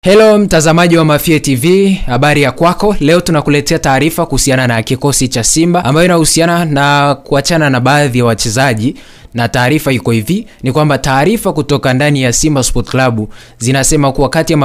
Hello mtazamaji wa Mafia TV, habari ya kwako. Leo tunakuletea taarifa kuhusiana na kikosi cha Simba ambayo inahusiana na kuachana na baadhi ya wachezaji. Na taarifa iko hivi, ni kwamba taarifa kutoka ndani ya Simba Sport Club zinasema kuwa kati ya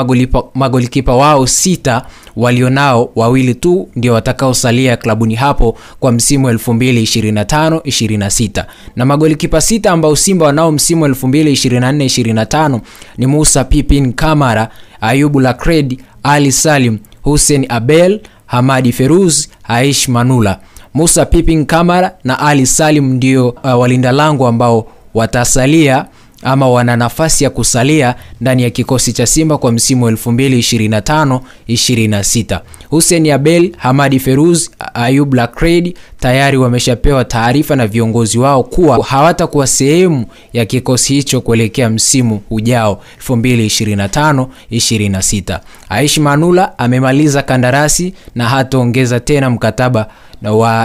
magolikipa wao 6 walionao, 2 tu ndio watakaosalia klabuni hapo kwa msimu 2025-26. Na magolikipa 6 ambao Simba wanao msimu 2024-25 ni Musa Pipin Kamara, Ayubu Lakredi, Ali Salim, Hussein Abel, Hamadi Feruz, Aish Manula. Musa Pipin Kamara na Ali Salim ndio walinda lango ambao watasalia ama wana nafasi ya kusalia ndani ya kikosi cha Simba kwa msimu 2025-26. Hussein Abel, Hamadi Feruz, Ayub Lakredi tayari wameshapewa taarifa na viongozi wao kuwa hawatakuwa sehemu ya kikosi hicho kuelekea msimu ujao 2025-26. Aish Manula amemaliza kandarasi na hataongeza tena mkataba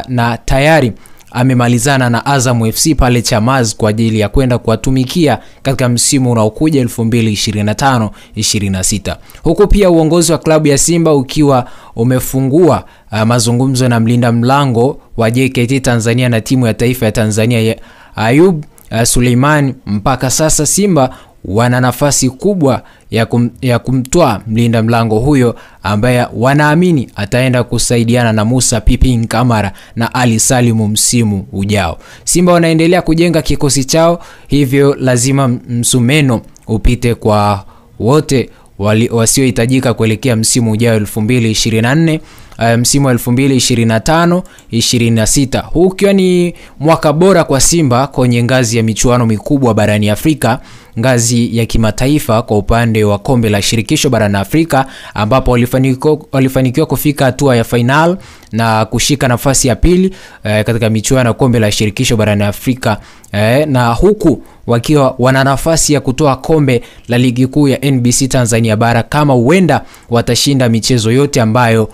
na tayari amemalizana na Azam FC pale Chamazi kwa ajili ya kwenda kuwatumikia katika msimu unaokuja 2025-26. Huku pia uongozi wa klabu ya Simba ukiwa umefungua mazungumzo na mlinda mlango wa JKT Tanzania na timu ya taifa ya Tanzania ya Ayub Suleiman. Mpaka sasa Simba wana nafasi kubwa ya kumtoa mlinda mlango huyo ambaye wanaamini ataenda kusaidiana na Musa Pipin Kamara na Ali Salimu msimu ujao. Simba wanaendelea kujenga kikosi chao, hivyo lazima msumeno upite kwa wote wasiohitajika kuelekea msimu ujao 2024 msimu 2025-26. Huu ukiwa ni mwaka bora kwa Simba kwenye ngazi ya michuano mikubwa barani Afrika, ngazi ya kimataifa kwa upande wa kombe la shirikisho barani Afrika, ambapo walifanikiwa kufika hatua ya final na kushika nafasi ya pili katika michuano ya kombe la shirikisho barani Afrika, na huku wakiwa wana nafasi ya kutoa kombe la ligi kuu ya NBC Tanzania bara kama huenda watashinda michezo yote ambayo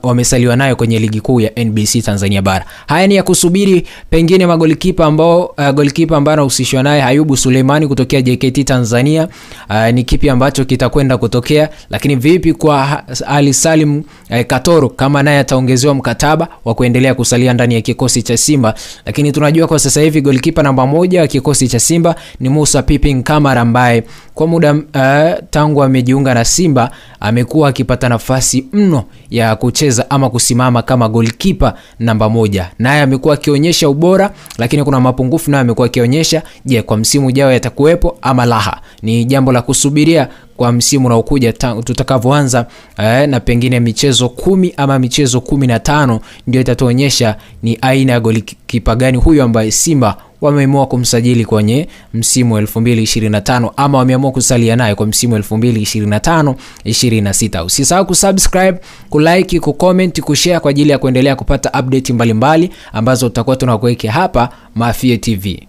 wamesaliwa nayo kwenye ligi kuu ya NBC Tanzania bara. Haya ni ya kusubiri, pengine magolikipa ambao golikipa ambaye anahusishwa naye Ayubu Suleimani kutokea JKT Tanzania, ni kipi ambacho kitakwenda kutokea. Lakini vipi kwa Ali Salim Katoro, kama naye ataongezewa mkataba wa kuendelea kusalia ndani ya kikosi cha Simba. Lakini tunajua kwa sasa hivi golikipa namba 1 wa kikosi cha Simba ni Musa Pipin Kamara ambaye kwa muda tangu amejiunga na Simba amekuwa akipata nafasi mno ya kucheza ama kusimama kama goalkeeper namba 1. Naye amekuwa akionyesha ubora, lakini kuna mapungufu naye amekuwa akionyesha. Je, kwa msimu ujao yatakuwepo ama laha? Ni jambo la kusubiria kwa msimu unaokuja tutakavyoanza, na pengine michezo 10 ama michezo 15 ndio itatuonyesha ni aina ya goalkeeper gani huyo ambaye Simba wameamua kumsajili kwenye msimu 2025 ama wameamua kusalia naye kwa msimu 2025-26. Usisahau kusubscribe, kulike, kucomment, kushare kwa ajili ya kuendelea kupata update mbalimbali ambazo tutakuwa tunakuwekea hapa Mafia TV.